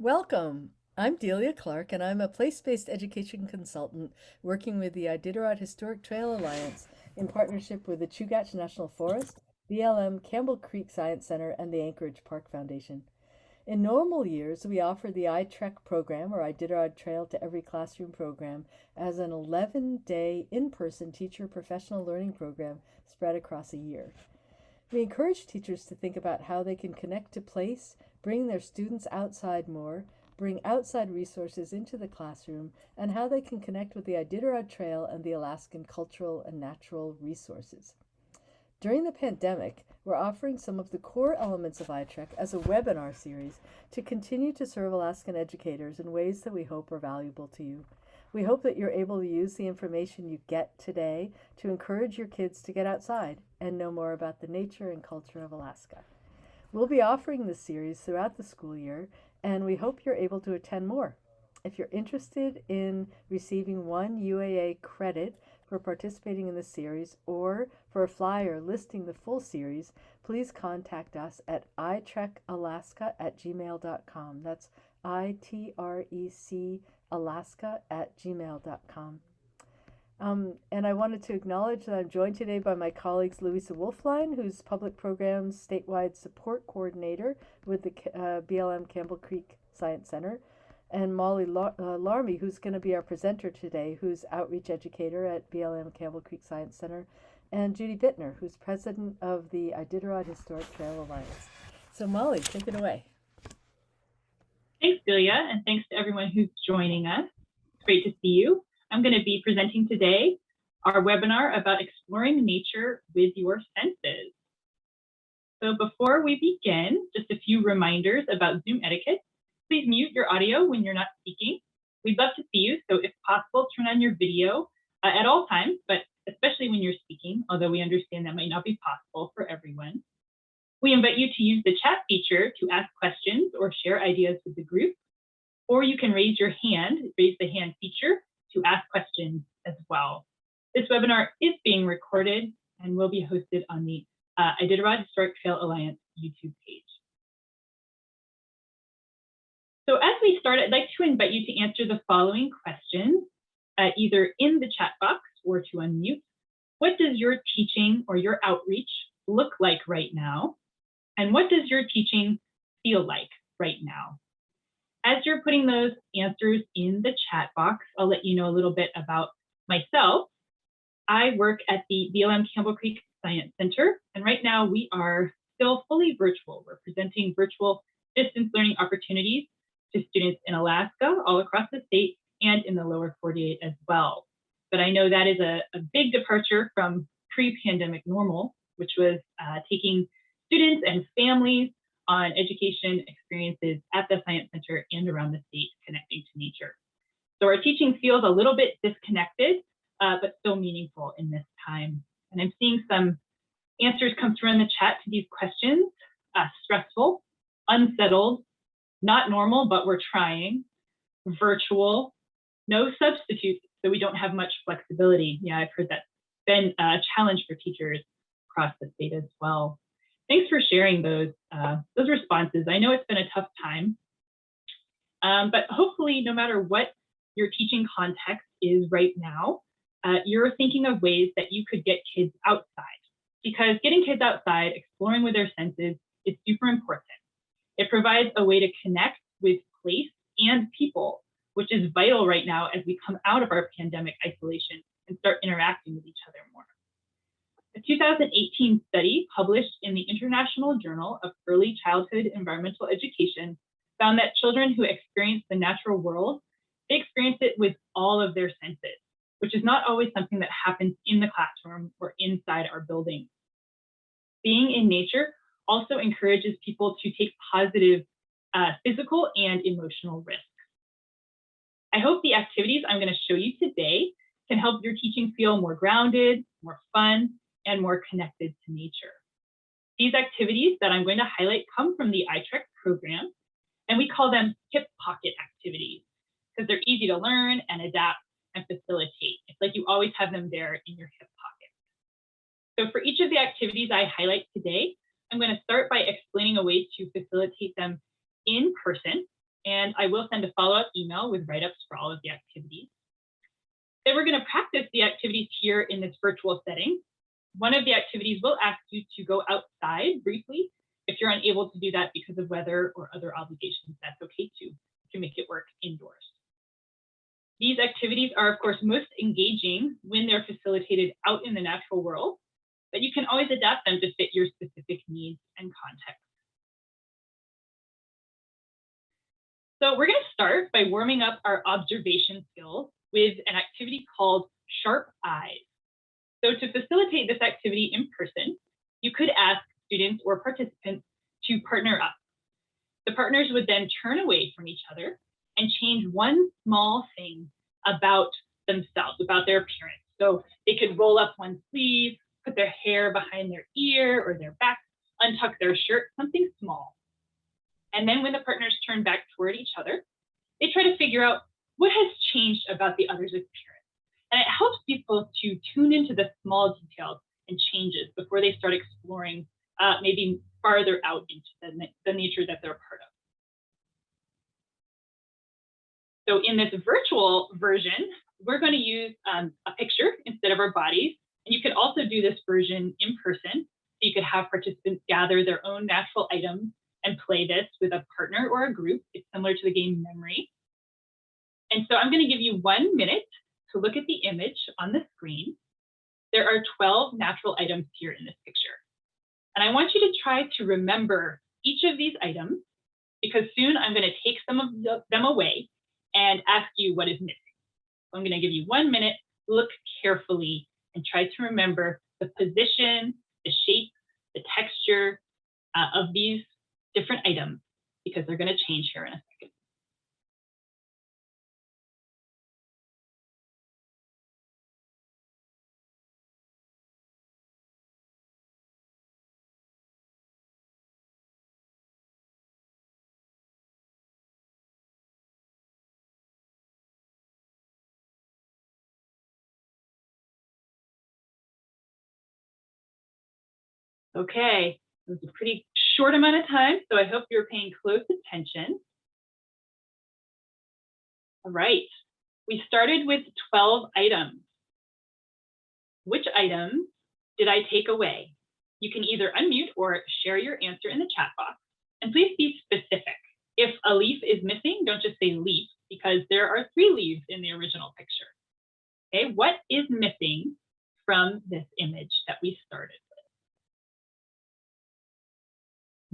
Welcome. I'm Delia Clark, and I'm a place-based education consultant working with the Iditarod Historic Trail Alliance in partnership with the Chugach National Forest, BLM Campbell Creek Science Center, and the Anchorage Park Foundation. In normal years, we offer the iTrek program, or Iditarod Trail to Every Classroom program, as an 11-day in-person teacher professional learning program spread across a year. We encourage teachers to think about how they can connect to place, bring their students outside more, bring outside resources into the classroom, and how they can connect with the Iditarod Trail and the Alaskan cultural and natural resources. During the pandemic, we're offering some of the core elements of iTrek as a webinar series to continue to serve Alaskan educators in ways that we hope are valuable to you. We hope that you're able to use the information you get today to encourage your kids to get outside and know more about the nature and culture of Alaska. We'll be offering this series throughout the school year, and we hope you're able to attend more. If you're interested in receiving one UAA credit for participating in the series or for a flyer listing the full series, please contact us at itrekalaska@gmail.com. That's ITREC alaska@gmail.com. And I wanted to acknowledge that I'm joined today by my colleagues Louisa Wolfline, who's Public Programs Statewide Support Coordinator with the BLM Campbell Creek Science Center, and Molly Larmie, who's going to be our presenter today, who's Outreach Educator at BLM Campbell Creek Science Center, and Judy Bittner, who's President of the Iditarod Historic Trail Alliance. So Molly, take it away. Thanks, Delia, and thanks to everyone who's joining us. It's great to see you. I'm going to be presenting today our webinar about exploring nature with your senses. So before we begin, just a few reminders about Zoom etiquette. Please mute your audio when you're not speaking. We'd love to see you, so if possible, turn on your video at all times, but especially when you're speaking, although we understand that might not be possible for everyone. We invite you to use the chat feature to ask questions or share ideas with the group, or you can raise the hand feature to ask questions as well. This webinar is being recorded and will be hosted on the Iditarod Historic Trail Alliance YouTube page. So as we start, I'd like to invite you to answer the following questions, either in the chat box or to unmute. What does your teaching or your outreach look like right now? And what does your teaching feel like right now? As you're putting those answers in the chat box, I'll let you know a little bit about myself. I work at the BLM Campbell Creek Science Center, and right now we are still fully virtual. We're presenting virtual distance learning opportunities to students in Alaska, all across the state, and in the lower 48 as well. But I know that is a big departure from pre-pandemic normal, which was taking students and families on education experiences at the Science Center and around the state connecting to nature. So our teaching feels a little bit disconnected, but still meaningful in this time. And I'm seeing some answers come through in the chat to these questions. Stressful, unsettled, not normal, but we're trying, virtual, no substitutes, so we don't have much flexibility. Yeah, I've heard that's been a challenge for teachers across the state as well. Thanks for sharing those responses. I know it's been a tough time, but hopefully no matter what your teaching context is right now, you're thinking of ways that you could get kids outside, because getting kids outside, exploring with their senses is super important. It provides a way to connect with place and people, which is vital right now as we come out of our pandemic isolation and start interacting with each other more. A 2018 study published in the International Journal of Early Childhood Environmental Education found that children who experience the natural world, they experience it with all of their senses, which is not always something that happens in the classroom or inside our buildings. Being in nature also encourages people to take positive physical and emotional risks. I hope the activities I'm going to show you today can help your teaching feel more grounded, more fun, and more connected to nature. These activities that I'm going to highlight come from the iTrek program, and we call them hip pocket activities because they're easy to learn and adapt and facilitate. It's like you always have them there in your hip pocket. So for each of the activities I highlight today, I'm going to start by explaining a way to facilitate them in person, and I will send a follow-up email with write-ups for all of the activities. Then we're going to practice the activities here in this virtual setting. One of the activities will ask you to go outside briefly. If you're unable to do that because of weather or other obligations, that's okay too. You can make it work indoors. These activities are, of course, most engaging when they're facilitated out in the natural world, but you can always adapt them to fit your specific needs and context. So we're going to start by warming up our observation skills with an activity called Sharp Eyes. So to facilitate this activity in person, you could ask students or participants to partner up. The partners would then turn away from each other and change one small thing about themselves, about their appearance. So they could roll up one sleeve, put their hair behind their ear or their back, untuck their shirt, something small. And then when the partners turn back toward each other, they try to figure out what has changed about the other's appearance. And it helps people to tune into the small details and changes before they start exploring maybe farther out into the nature that they're part of. So in this virtual version, we're going to use a picture instead of our bodies. And you could also do this version in person. So you could have participants gather their own natural items and play this with a partner or a group. It's similar to the game Memory. And so I'm going to give you 1 minute to look at the image on the screen. There are 12 natural items here in this picture. And I want you to try to remember each of these items, because soon I'm going to take some of them away and ask you what is missing. So I'm going to give you 1 minute, look carefully, and try to remember the position, the shape, the texture of these different items, because they're going to change here in a second. Okay, it was a pretty short amount of time, so I hope you're paying close attention. All right, we started with 12 items. Which items did I take away? You can either unmute or share your answer in the chat box. And please be specific. If a leaf is missing, don't just say leaf, because there are 3 leaves in the original picture. Okay, what is missing from this image that we started with?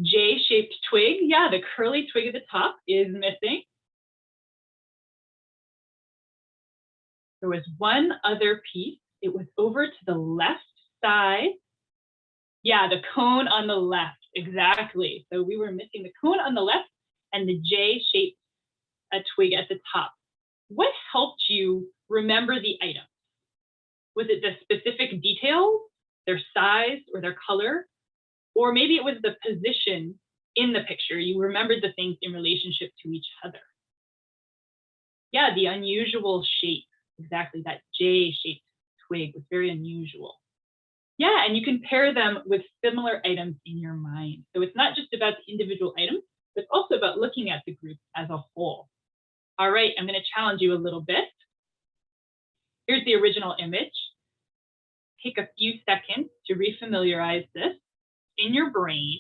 J-shaped twig. Yeah, the curly twig at the top is missing. There was one other piece. It was over to the left side. Yeah, the cone on the left, exactly. So we were missing the cone on the left and the J-shaped twig at the top. What helped you remember the item? Was it the specific details, their size or their color? Or maybe it was the position in the picture. You remembered the things in relationship to each other. Yeah, the unusual shape, exactly, that J-shaped twig was very unusual. Yeah, and you can pair them with similar items in your mind. So it's not just about the individual items, but it's also about looking at the group as a whole. All right, I'm going to challenge you a little bit. Here's the original image. Take a few seconds to refamiliarize this in your brain.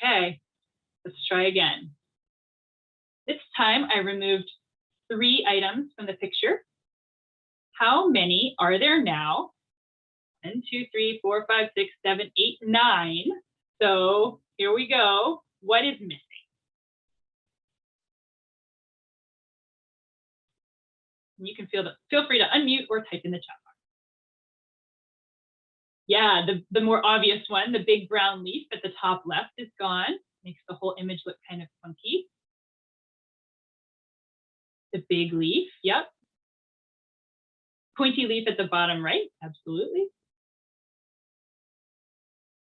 Okay, let's try again. This time I removed 3 items from the picture. How many are there now? 1, 2, 3, 4, 5, 6, 7, 8, 9. So here we go. What is missing? You can feel free to unmute or type in the chat box. Yeah, the more obvious one, the big brown leaf at the top left is gone. Makes the whole image look kind of funky. The big leaf, yep. Pointy leaf at the bottom right, absolutely.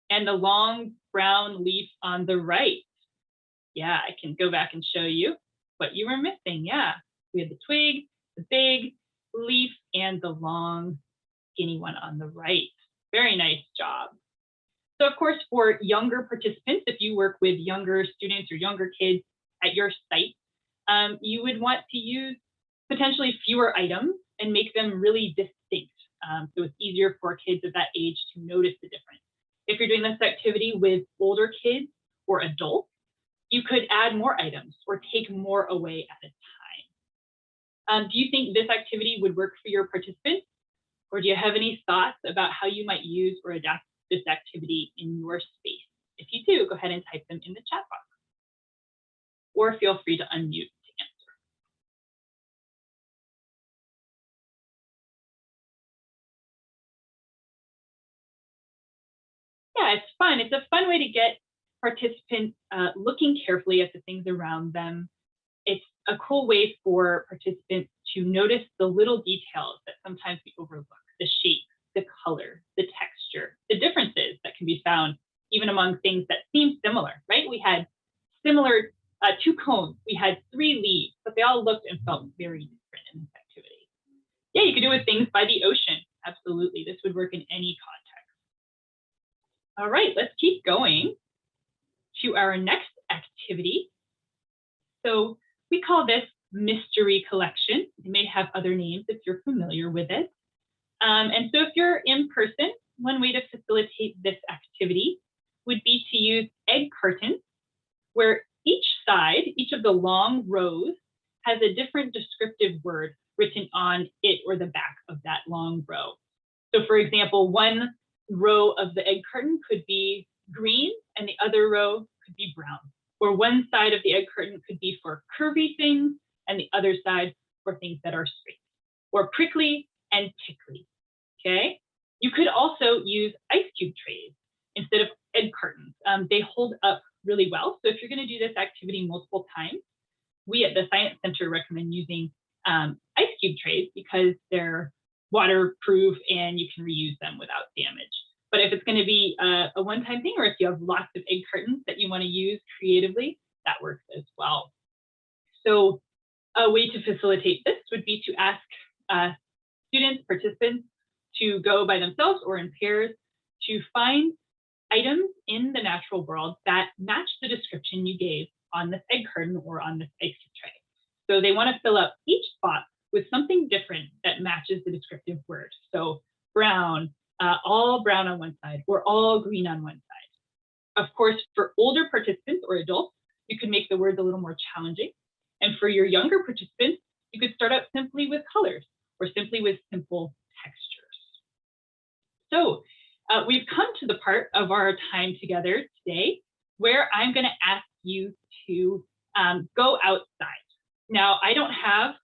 And the long brown leaf on the right. Yeah, I can go back and show you what you were missing. Yeah, we had the twig, the big leaf, and the long skinny one on the right. Very nice job. So of course, for younger participants, if you work with younger students or younger kids at your site, you would want to use potentially fewer items and make them really distinct. So it's easier for kids of that age to notice the difference. If you're doing this activity with older kids or adults, you could add more items or take more away at a time. Do you think this activity would work for your participants? Or do you have any thoughts about how you might use or adapt this activity in your space? If you do, go ahead and type them in the chat box. Or feel free to unmute to answer. Yeah, it's fun. It's a fun way to get participants looking carefully at the things around them. It's a cool way for participants to notice the little details that sometimes we overlook, the shape, the color, the texture, the differences that can be found even among things that seem similar, right? We had similar 2 cones, we had 3 leaves, but they all looked and felt very different in this activity. Yeah, you could do it with things by the ocean. Absolutely, this would work in any context. All right, let's keep going to our next activity. So we call this mystery collection. It may have other names if you're familiar with it. And so if you're in person, one way to facilitate this activity would be to use egg cartons, where each side, each of the long rows, has a different descriptive word written on it or the back of that long row. So for example, one row of the egg carton could be green and the other row could be brown. Or one side of the egg carton could be for curvy things and the other side for things that are straight. Or prickly and tickly, okay? You could also use ice cube trays instead of egg cartons. They hold up really well. So if you're gonna do this activity multiple times, we at the Science Center recommend using ice cube trays because they're waterproof and you can reuse them without damage. But if it's going to be a one-time thing, or if you have lots of egg cartons that you want to use creatively, that works as well. So a way to facilitate this would be to ask students, participants, to go by themselves or in pairs to find items in the natural world that match the description you gave on this egg carton or on this ice cube tray. So they want to fill up each spot with something different that matches the descriptive word. So brown, all brown on one side, or all green on one side. Of course, for older participants or adults, you could make the words a little more challenging. And for your younger participants, you could start out simply with colors or simply with simple textures. So we've come to the part of our time together today where I'm going to ask you to go outside. Now, I don't have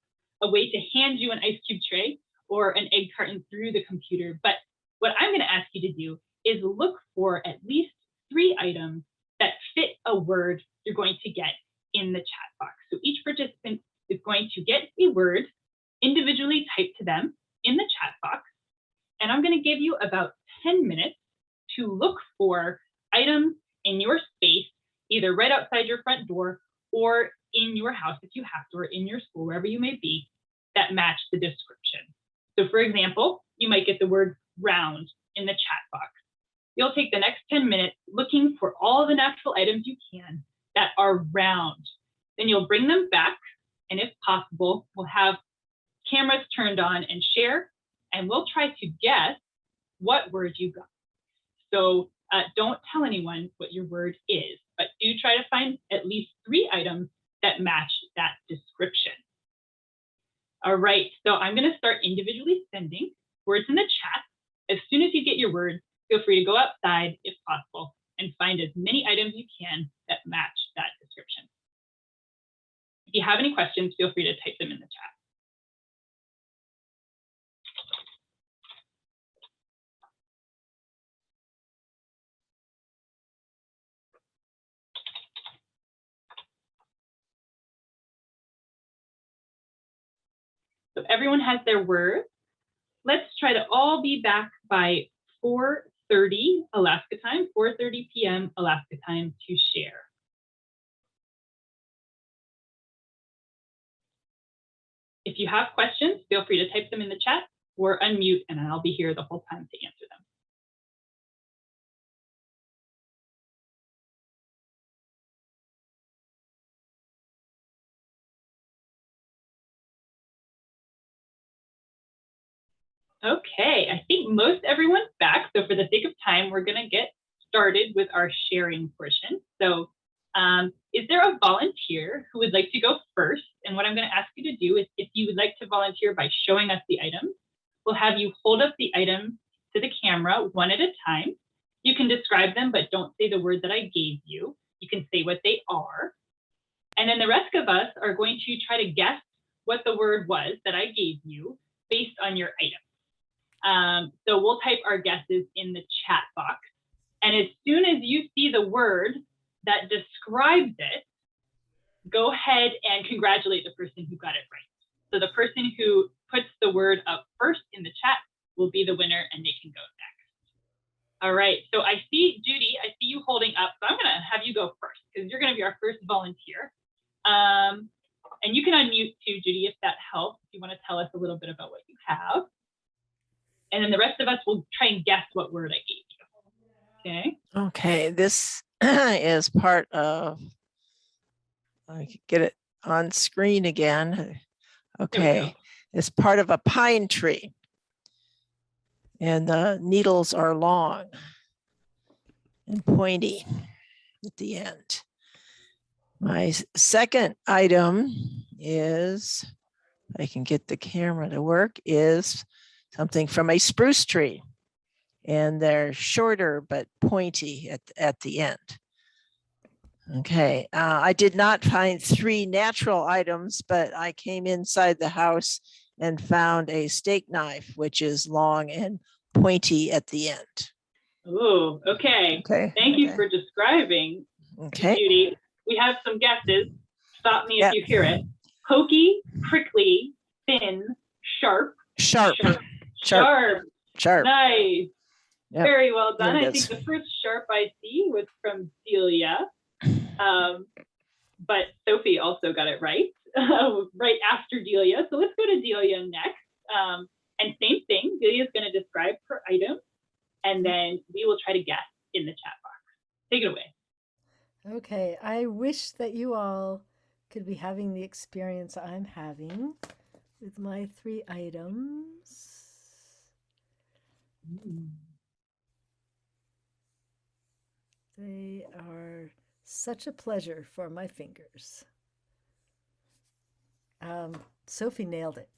a way to hand you an ice cube tray or an egg carton through the computer, but what I'm going to ask you to do is look for at least 3 items that fit a word you're going to get in the chat box. So each participant is going to get a word individually typed to them in the chat box, and I'm going to give you about 10 minutes to look for items in your space, either right outside your front door or in your house if you have to, or in your school, wherever you may be, that match the description. So for example, you might get the word round in the chat box. You'll take the next 10 minutes looking for all the natural items you can that are round. Then you'll bring them back, and if possible, we'll have cameras turned on and share, and we'll try to guess what word you got. So don't tell anyone what your word is, but do try to find at least 3 items that match that description. All right, so I'm going to start individually sending words in the chat. As soon as you get your word, feel free to go outside if possible and find as many items you can that match that description. If you have any questions, feel free to type them in the chat. So everyone has their word. Let's try to all be back by 4:30 Alaska time, 4:30 p.m. Alaska time to share. If you have questions, feel free to type them in the chat or unmute, and I'll be here the whole time to answer them. Okay, I think most everyone's back. So for the sake of time, we're going to get started with our sharing portion. So is there a volunteer who would like to go first? And what I'm going to ask you to do is, if you would like to volunteer by showing us the items, we'll have you hold up the item to the camera one at a time. You can describe them, but don't say the word that I gave you. You can say what they are. And then the rest of us are going to try to guess what the word was that I gave you based on your item. So we'll type our guesses in the chat box. And as soon as you see the word that describes it, go ahead and congratulate the person who got it right. So the person who puts the word up first in the chat will be the winner, and they can go next. All right, so I see Judy, I see you holding up. So I'm gonna have you go first because you're gonna be our first volunteer. And you can unmute too, Judy, if that helps, if you wanna tell us a little bit about what you have. And then the rest of us will try and guess what word I gave you. Okay. Okay, this is part of, I can get it on screen again. Okay, it's part of a pine tree. And the needles are long and pointy at the end. My second item is, if I can get the camera to work, is something from a spruce tree. And they're shorter but pointy at the end. Okay, I did not find 3 natural items, but I came inside the house and found a steak knife, which is long and pointy at the end. Oh, okay. Okay. Thank you for describing, Okay. Judy. We have some guesses. Stop me if you hear it. Pokey, prickly, thin, sharp. Sharp. Nice. Yep. Very well done. I think the first sharp I see was from Delia. But Sophie also got it right, right after Delia. So let's go to Delia next. And same thing, Delia is going to describe her item, and then we will try to guess in the chat box. Take it away. Okay, I wish that you all could be having the experience I'm having with my 3 items. They are such a pleasure for my fingers. Sophie nailed it.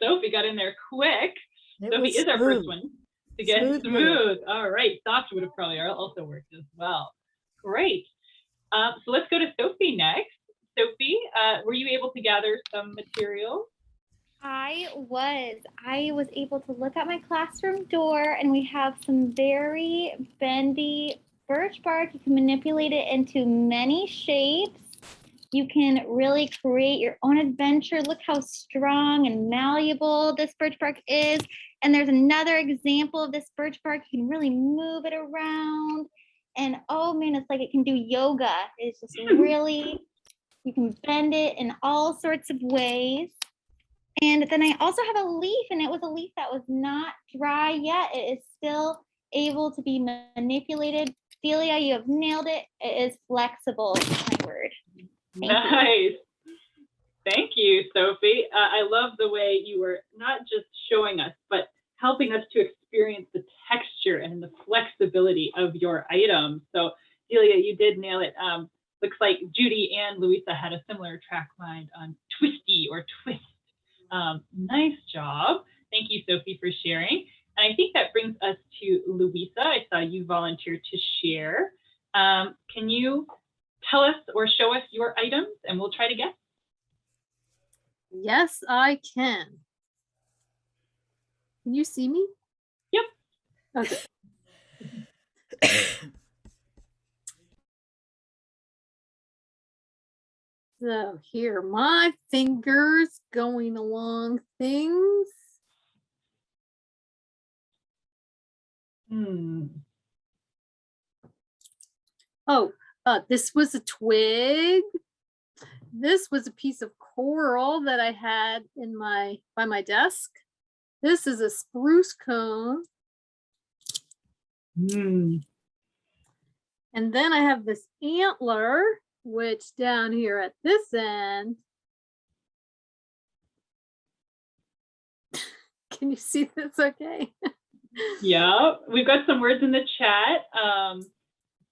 Sophie got in there quick. Sophie is our first one to get smooth. All right, soft would have probably also worked as well. Great. So let's go to Sophie next. Sophie, were you able to gather some material? I was able to look at my classroom door, and we have some very bendy birch bark. You can manipulate it into many shapes. You can really create your own adventure. Look how strong and malleable this birch bark is. And there's another example of this birch bark. You can really move it around. And oh man, it's like it can do yoga. It's just really, you can bend it in all sorts of ways. And then I also have a leaf, and it was a leaf that was not dry yet. It is still able to be manipulated. Delia, you have nailed it. It is flexible, is my word. Nice. Thank you, Sophie. I love the way you were not just showing us, but helping us to experience the texture and the flexibility of your item. So Delia, you did nail it. Looks like Judy and Louisa had a similar track mind on twisty or twist. Nice job. Thank you, Sophie, for sharing. And I think that brings us to Louisa. I saw you volunteer to share. Can you tell us or show us your items, and we'll try to guess? Yes, I can. Can you see me? Yep. Okay. So here, my fingers going along things. Oh, this was a twig. This was a piece of coral that I had in by my desk. This is a spruce cone. And then I have this antler, which down here at this end Can you see this okay? Yeah, we've got some words in the chat.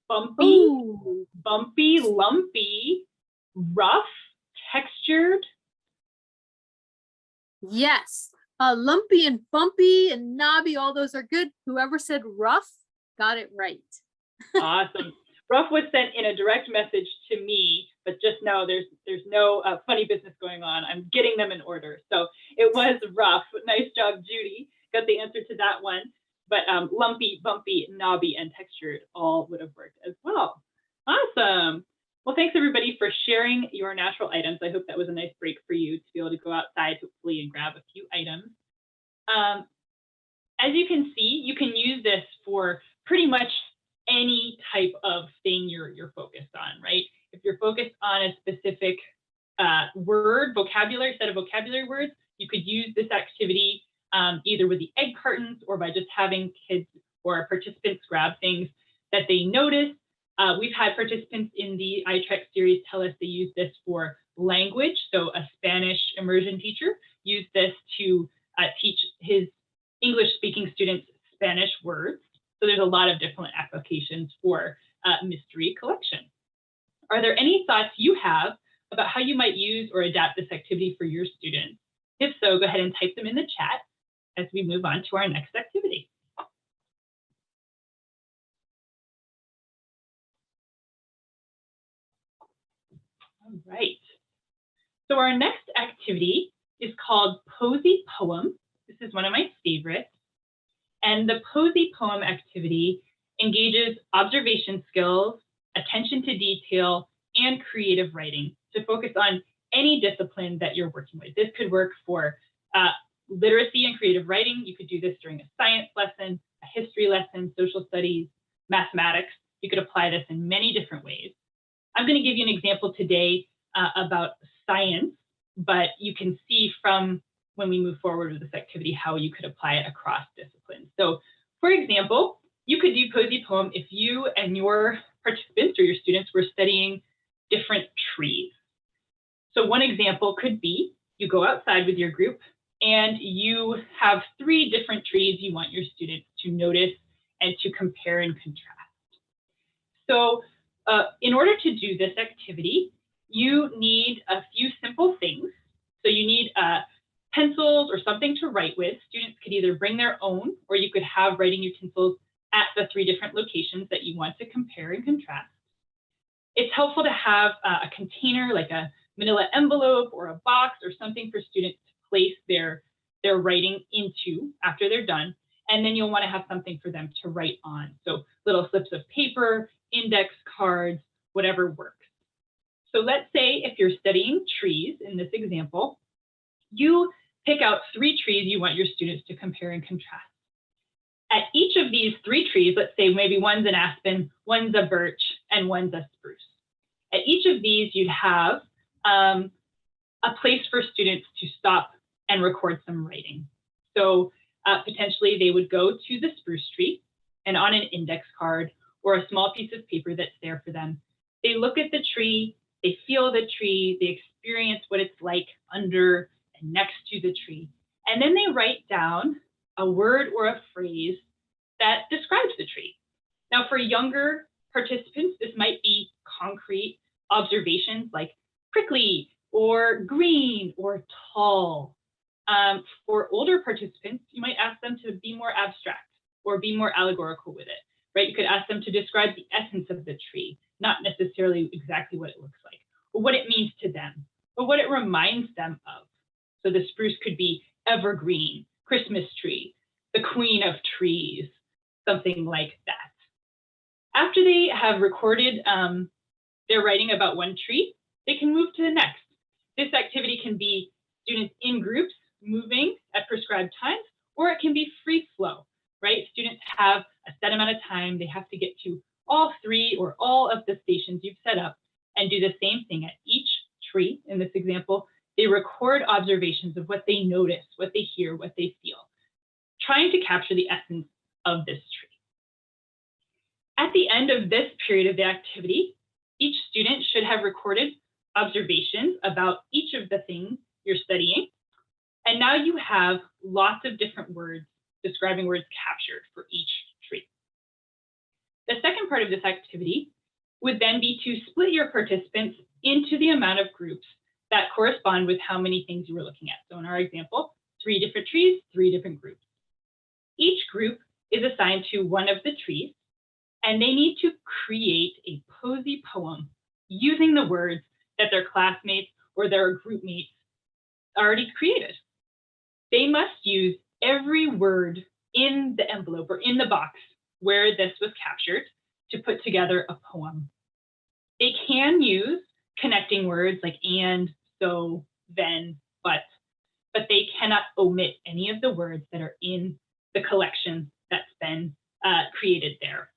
Bumpy, Ooh. bumpy, lumpy, rough, textured. Yes. Lumpy and bumpy and knobby, all those are good. Whoever said rough got it right. Awesome. Rough was sent in a direct message to me, but just know there's no funny business going on. I'm getting them in order. So it was rough. Nice job, Judy. Got the answer to that one. But lumpy, bumpy, knobby, and textured all would have worked as well. Awesome. Well, thanks everybody for sharing your natural items. I hope that was a nice break for you to be able to go outside, hopefully, and grab a few items. As you can see, you can use this for pretty much any type of thing you're focused on, right? If you're focused on a specific set of vocabulary words, you could use this activity either with the egg cartons or by just having kids or participants grab things that they notice. We've had participants in the iTrek series tell us they use this for language. So a Spanish immersion teacher used this to teach his English-speaking students Spanish words. So there's a lot of different applications for mystery collection. Are there any thoughts you have about how you might use or adapt this activity for your students? If so, go ahead and type them in the chat as we move on to our next activity. All right. So our next activity is called Posey Poem. This is one of my favorites. And the Posey Poem activity engages observation skills, attention to detail, and creative writing to focus on any discipline that you're working with. This could work for literacy and creative writing. You could do this during a science lesson, a history lesson, social studies, mathematics. You could apply this in many different ways. I'm going to give you an example today about science, but you can see from when we move forward with this activity how you could apply it across disciplines. So, for example, you could do Posey Poem if you and your participants or your students were studying different trees. So one example could be you go outside with your group and you have 3 different trees you want your students to notice and to compare and contrast. So in order to do this activity, you need a few simple things. So you need pencils or something to write with. Students could either bring their own, or you could have writing utensils at the 3 different locations that you want to compare and contrast. It's helpful to have a container like a manila envelope or a box or something for students to place their writing into after they're done. And then you'll want to have something for them to write on. So little slips of paper, index cards, whatever works. So let's say if you're studying trees in this example, you pick out 3 trees you want your students to compare and contrast. At each of these 3 trees, let's say maybe one's an aspen, one's a birch, and one's a spruce. At each of these, you'd have a place for students to stop and record some writing. So potentially they would go to the spruce tree, and on an index card or a small piece of paper that's there for them, they look at the tree, they feel the tree, they experience what it's like under and next to the tree, and then they write down a word or a phrase that describes the tree. Now, for younger participants, this might be concrete observations like prickly or green or tall. For older participants, you might ask them to be more abstract or be more allegorical with it, right? You could ask them to describe the essence of the tree, not necessarily exactly what it looks like, or what it means to them, or what it reminds them of. So the spruce could be evergreen, Christmas tree, the queen of trees, something like that. After they have recorded their writing about one tree, they can move to the next. This activity can be students in groups moving at prescribed times, or it can be free flow, right? Students have a set amount of time. They have to get to all 3 or all of the stations you've set up and do the same thing at each tree. In this example, they record observations of what they notice, what they hear, what they feel, trying to capture the essence of this tree. At the end of this period of the activity, each student should have recorded observations about each of the things you're studying. And now you have lots of different words describing words captured for each tree. The second part of this activity would then be to split your participants into the amount of groups that correspond with how many things you were looking at. So in our example, 3 different trees, 3 different groups. Each group is assigned to one of the trees, and they need to create a Posey poem using the words that their classmates or their group mates already created. They must use every word in the envelope or in the box where this was captured to put together a poem. They can use connecting words like and, so, then, but they cannot omit any of the words that are in the collection that's been created there.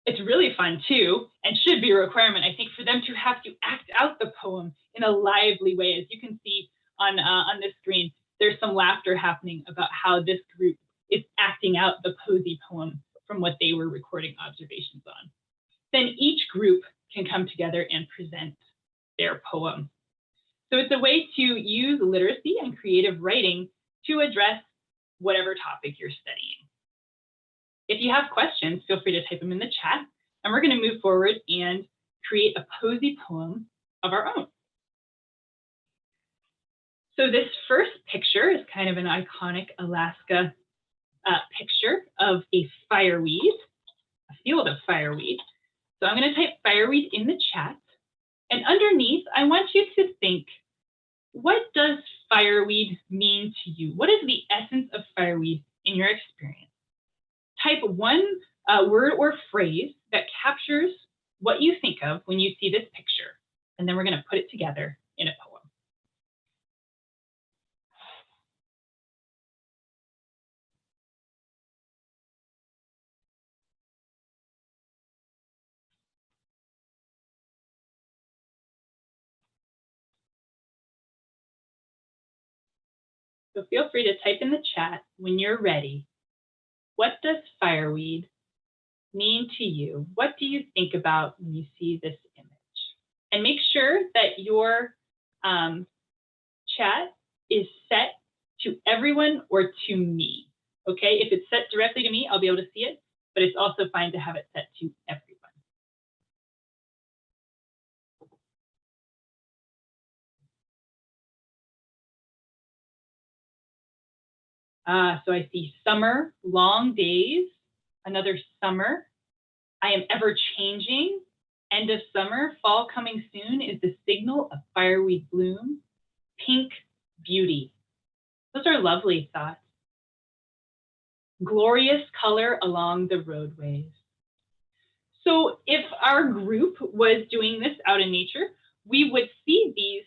It's really fun too, and should be a requirement, I think, for them to have to act out the poem in a lively way. As you can see on this screen, there's some laughter happening about how this group is acting out the Posey poem from what they were recording observations on. Then each group can come together and present their poem. So it's a way to use literacy and creative writing to address whatever topic you're studying. If you have questions, feel free to type them in the chat, and we're going to move forward and create a Posey poem of our own. So this first picture is kind of an iconic Alaska picture of a fireweed, a field of fireweed. So I'm going to type fireweed in the chat, and underneath, I want you to think, what does fireweed mean to you? What is the essence of fireweed in your experience? Type one word or phrase that captures what you think of when you see this picture, and then we're going to put it together in a poem. So feel free to type in the chat when you're ready. What does fireweed mean to you? What do you think about when you see this image? And make sure that your chat is set to everyone or to me, okay? If it's set directly to me, I'll be able to see it, but it's also fine to have it set to everyone. So I see summer, long days, another summer. I am ever changing, end of summer, fall coming soon is the signal of fireweed bloom, pink beauty. Those are lovely thoughts. Glorious color along the roadways. So if our group was doing this out in nature, we would see these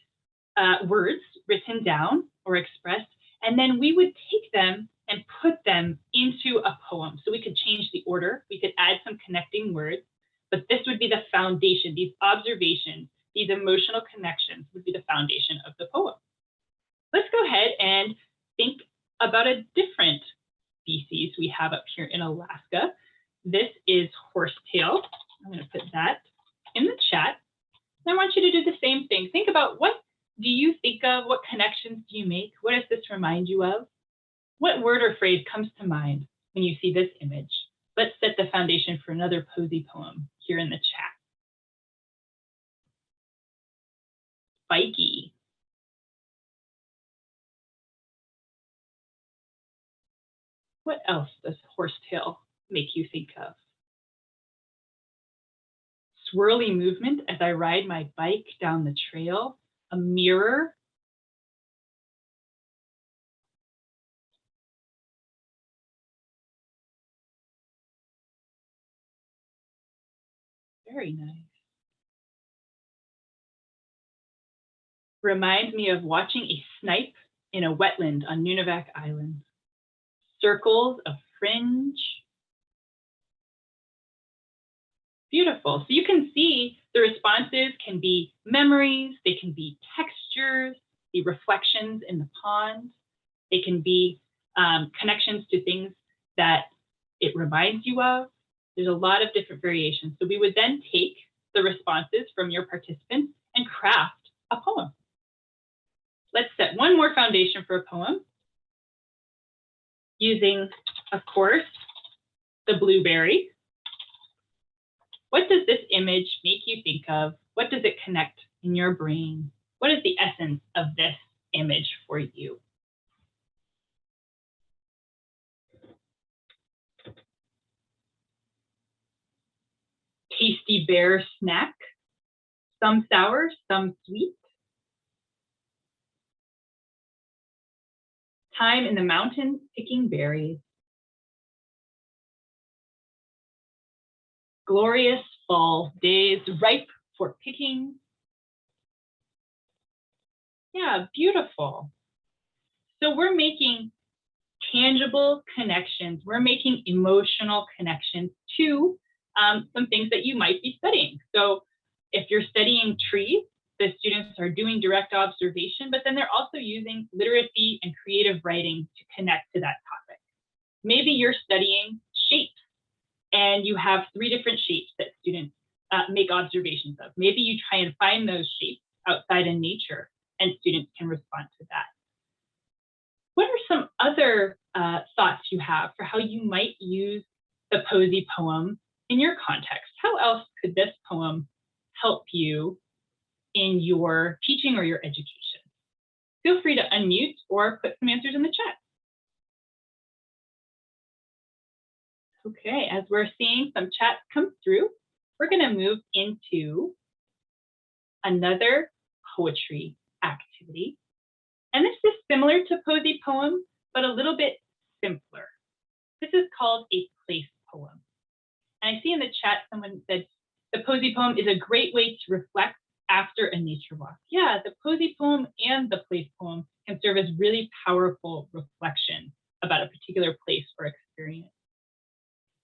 words written down or expressed, and then we would take them and put them into a poem. So we could change the order, we could add some connecting words, but this would be the foundation. These observations, these emotional connections would be the foundation of the poem. Let's go ahead and think about a different species we have up here in Alaska. This is horsetail. I'm going to put that in the chat. And I want you to do the same thing. Think about, what do you think of? What connections do you make? What does this remind you of? What word or phrase comes to mind when you see this image? Let's set the foundation for another Posey poem here in the chat. Spiky. What else does horsetail make you think of? Swirly movement as I ride my bike down the trail. A mirror. Very nice. Reminds me of watching a snipe in a wetland on Nunivak Island. Circles of fringe. Beautiful. So you can see the responses can be memories, they can be textures, the reflections in the pond. They can be connections to things that it reminds you of. There's a lot of different variations. So we would then take the responses from your participants and craft a poem. let's set one more foundation for a poem using, of course, the blueberry. What does this image make you think of? What does it connect in your brain? What is the essence of this image for you? Tasty bear snack, some sour, some sweet. Time in the mountains picking berries. Glorious fall days ripe for picking. Yeah, beautiful. So we're making tangible connections. We're making emotional connections to some things that you might be studying. So if you're studying trees, the students are doing direct observation, but then they're also using literacy and creative writing to connect to that topic. Maybe you're studying shapes and you have 3 different shapes that students make observations of. Maybe you try and find those shapes outside in nature and students can respond to that. What are some other thoughts you have for how you might use the Posey poem in your context? How else could this poem help you in your teaching or your education? Feel free to unmute or put some answers in the chat. Okay, as we're seeing some chats come through, we're going to move into another poetry activity. And this is similar to Posey poem, but a little bit simpler. This is called a place poem. And I see in the chat someone said the Posey poem is a great way to reflect after a nature walk. Yeah, the Posey poem and the place poem can serve as really powerful reflection about a particular place or experience.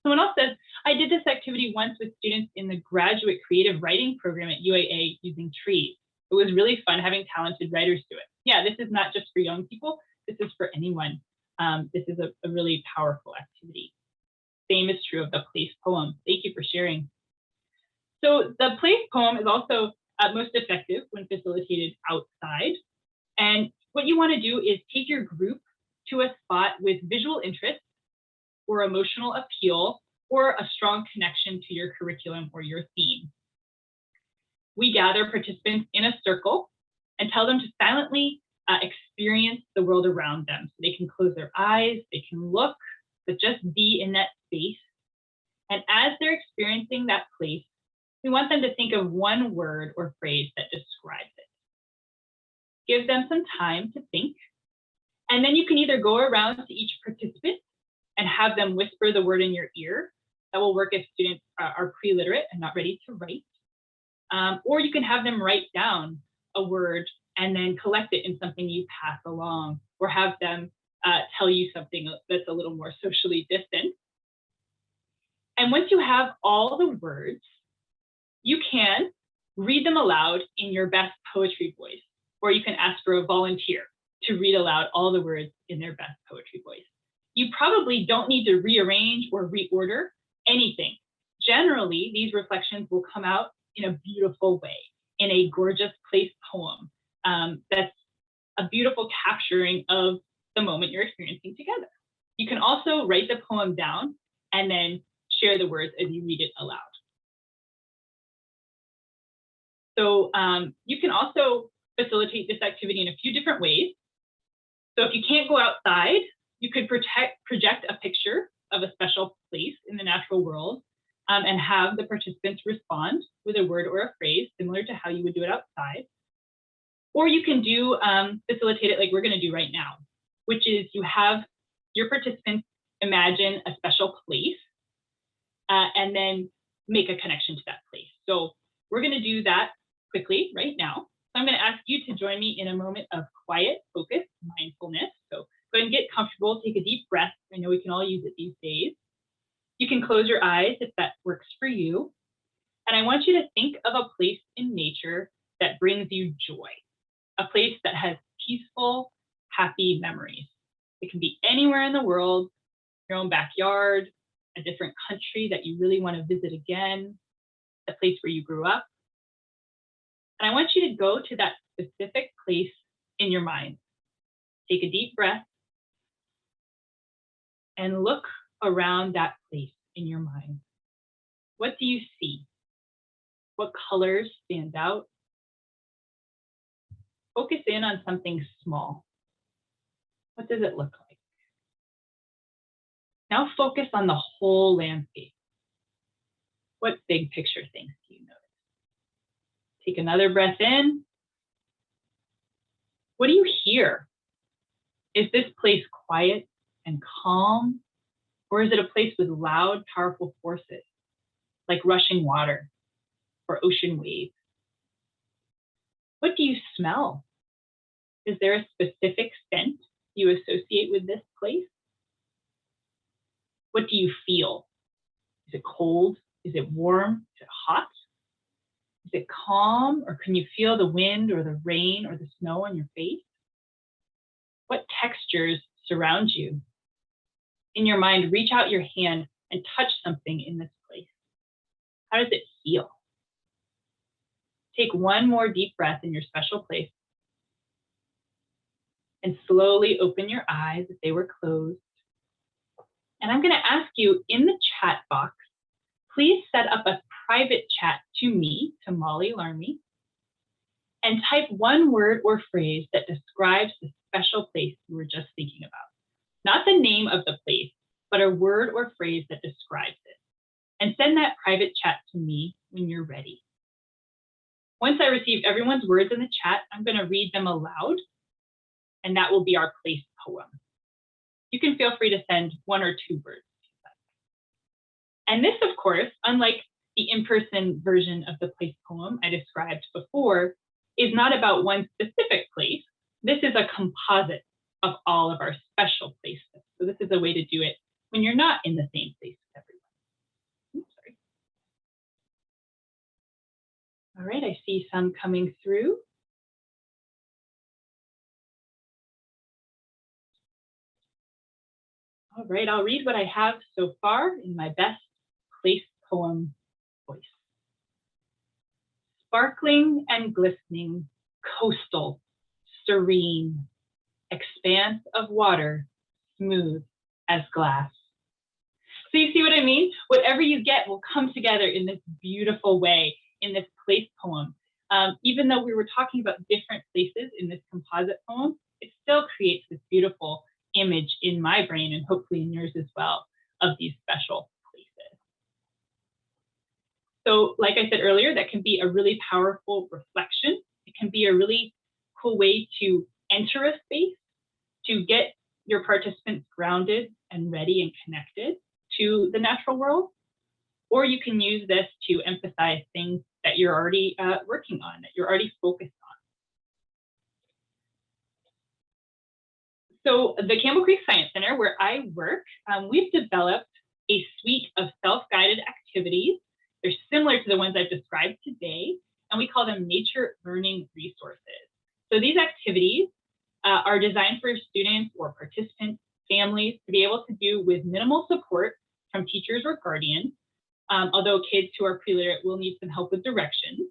Someone else says, I did this activity once with students in the graduate creative writing program at UAA using trees. It was really fun having talented writers do it. Yeah, this is not just for young people, this is for anyone. This is a really powerful activity. Same is true of the place poem. Thank you for sharing. So the place poem is also most effective when facilitated outside. And what you want to do is take your group to a spot with visual interest or emotional appeal or a strong connection to your curriculum or your theme. We gather participants in a circle and tell them to silently experience the world around them. So they can close their eyes, they can look, but just be in that space. And as they're experiencing that place, we want them to think of one word or phrase that describes it. Give them some time to think. And then you can either go around to each participant and have them whisper the word in your ear. That will work if students are pre-literate and not ready to write. Or you can have them write down a word and then collect it in something you pass along, or have them tell you something that's a little more socially distant. And once you have all the words, you can read them aloud in your best poetry voice, or you can ask for a volunteer to read aloud all the words in their best poetry voice. You probably don't need to rearrange or reorder anything. Generally, these reflections will come out in a beautiful way, in a gorgeous place poem. That's a beautiful capturing of the moment you're experiencing together. You can also write the poem down and then share the words as you read it aloud. So you can also facilitate this activity in a few different ways. So if you can't go outside, you could project a picture of a special place in the natural world and have the participants respond with a word or a phrase similar to how you would do it outside. Or you can do facilitate it like we're going to do right now, which is you have your participants imagine a special place and then make a connection to that place. So we're going to do that quickly right now. So I'm going to ask you to join me in a moment of quiet, focus, mindfulness. So go ahead and get comfortable, take a deep breath. I know we can all use it these days. You can close your eyes if that works for you. And I want you to think of a place in nature that brings you joy, a place that has peaceful, happy memories. It can be anywhere in the world, your own backyard, a different country that you really want to visit again, the place where you grew up. And I want you to go to that specific place in your mind. Take a deep breath and look around that place in your mind. What do you see? What colors stand out? Focus in on something small. What does it look like? Now focus on the whole landscape. What big picture things do you notice? Take another breath in. What do you hear? Is this place quiet and calm? Or is it a place with loud, powerful forces, like rushing water or ocean waves? What do you smell? Is there a specific scent you associate with this place? What do you feel? Is it cold? Is it warm? Is it hot? Is it calm, or can you feel the wind or the rain or the snow on your face? What textures surround you? In your mind, reach out your hand and touch something in this place. How does it feel? Take one more deep breath in your special place and slowly open your eyes if they were closed. And I'm going to ask you in the chat box, please set up a private chat to me, to Molly Larmie, and type one word or phrase that describes the special place you were just thinking about. Not the name of the place, but a word or phrase that describes it. And send that private chat to me when you're ready. Once I receive everyone's words in the chat, I'm going to read them aloud, and that will be our place poem. You can feel free to send one or two words. And this, of course, unlike the in-person version of the place poem I described before, is not about one specific place. This is a composite of all of our special places. So this is a way to do it when you're not in the same place as everyone. Oops, sorry. All right, I see some coming through. All right, I'll read what I have so far in my best place poem voice. Sparkling and glistening, coastal, serene, expanse of water, smooth as glass. So you see what I mean? Whatever you get will come together in this beautiful way in this place poem. Even though we were talking about different places in this composite poem, it still creates this beautiful image in my brain, and hopefully in yours as well, of these special places. So like I said earlier, that can be a really powerful reflection. It can be a really cool way to enter a space, to get your participants grounded and ready and connected to the natural world. Or you can use this to emphasize things that you're already working on, that you're already focused on. So the Campbell Creek Science Center, where I work, we've developed a suite of self-guided activities. They're similar to the ones I've described today, and we call them nature learning resources. So these activities are designed for students or participants, families to be able to do with minimal support from teachers or guardians, although kids who are pre-literate will need some help with directions.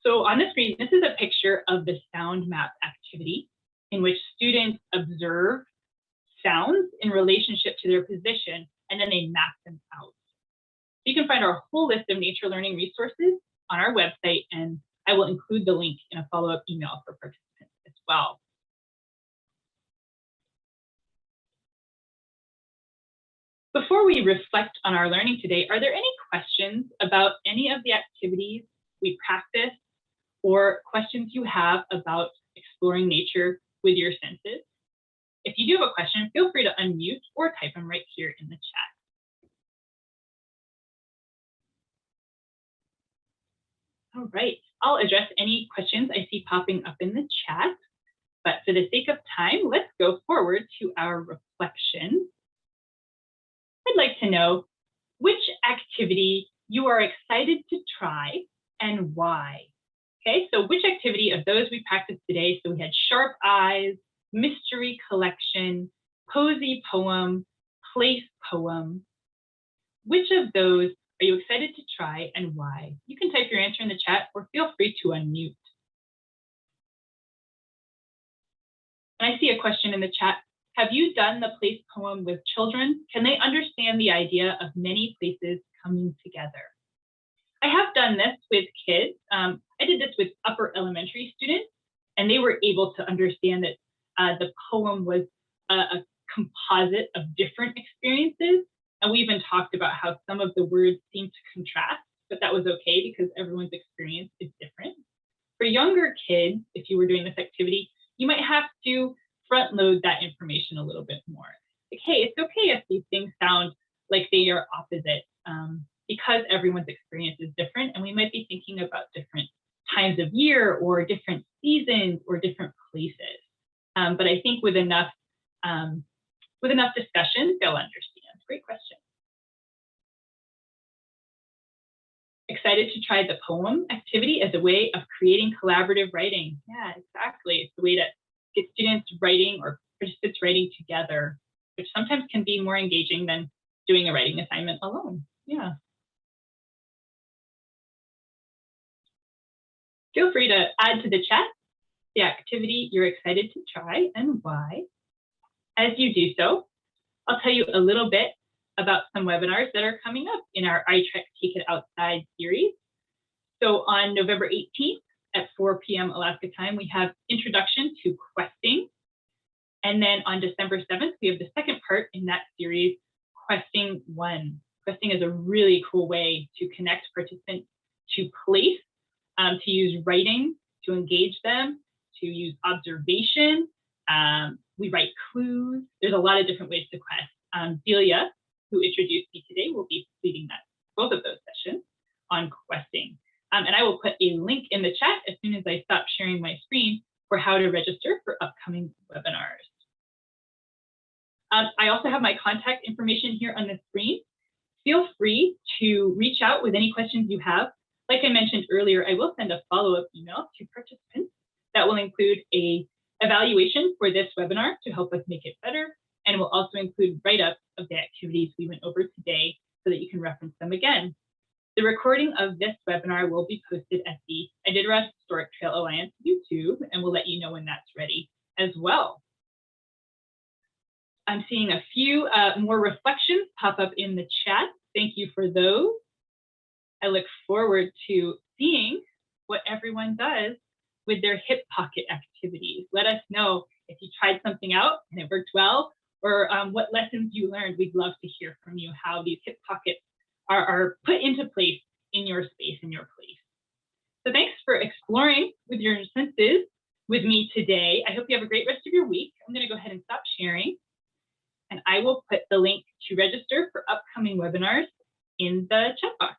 So on the screen, this is a picture of the sound map activity, in which students observe sounds in relationship to their position, and then they map them out. You can find our whole list of nature learning resources on our website, and I will include the link in a follow-up email for participants as well. Before we reflect on our learning today, are there any questions about any of the activities we practiced, or questions you have about exploring nature with your senses? If you do have a question, feel free to unmute or type them right here in the chat. All right, I'll address any questions I see popping up in the chat, but for the sake of time, let's go forward to our reflection. I'd like to know which activity you are excited to try and why. Okay, so which activity of those we practiced today? So we had sharp eyes, mystery collection, Posey poem, place poem. Which of those are you excited to try and why? You can type your answer in the chat or feel free to unmute. And I see a question in the chat. Have you done the place poem with children? Can they understand the idea of many places coming together? I have done this with kids. I did this with upper elementary students, and they were able to understand that the poem was a composite of different experiences. And we even talked about how some of the words seem to contrast, but that was okay because everyone's experience is different. For younger kids, if you were doing this activity, you might have to front load that information a little bit more. Like, hey, it's okay if these things sound like they are opposite, because everyone's experience is different, and we might be thinking about different times of year or different seasons or different places. But I think with enough discussion, they'll understand. Great question. Excited to try the poem activity as a way of creating collaborative writing. Yeah, exactly. It's a way to get students writing or participants writing together, which sometimes can be more engaging than doing a writing assignment alone. Yeah. Feel free to add to the chat the activity you're excited to try and why. As you do so, I'll tell you a little bit about some webinars that are coming up in our iTrek Take It Outside series. So on November 18th at 4 p.m. Alaska time, we have Introduction to Questing. And then on December 7th, we have the second part in that series, Questing 1. Questing is a really cool way to connect participants to place, to use writing to engage them, to use observation. We write clues. There's a lot of different ways to quest. Delia, who introduced me today, will be leading both of those sessions on questing. And I will put a link in the chat as soon as I stop sharing my screen for how to register for upcoming webinars. I also have my contact information here on the screen. Feel free to reach out with any questions you have. Like I mentioned earlier, I will send a follow-up email to participants that will include an evaluation for this webinar to help us make it better, and will also include write-ups of the activities we went over today so that you can reference them again. The recording of this webinar will be posted at the Iditarod Historic Trail Alliance YouTube, and we'll let you know when that's ready as well. I'm seeing a few more reflections pop up in the chat. Thank you for those. I look forward to seeing what everyone does with their hip pocket activities. Let us know if you tried something out and it worked well, or what lessons you learned. We'd love to hear from you how these hip pockets are put into place in your space, in your place. So thanks for exploring with your senses with me today. I hope you have a great rest of your week. I'm going to go ahead and stop sharing, and I will put the link to register for upcoming webinars in the chat box.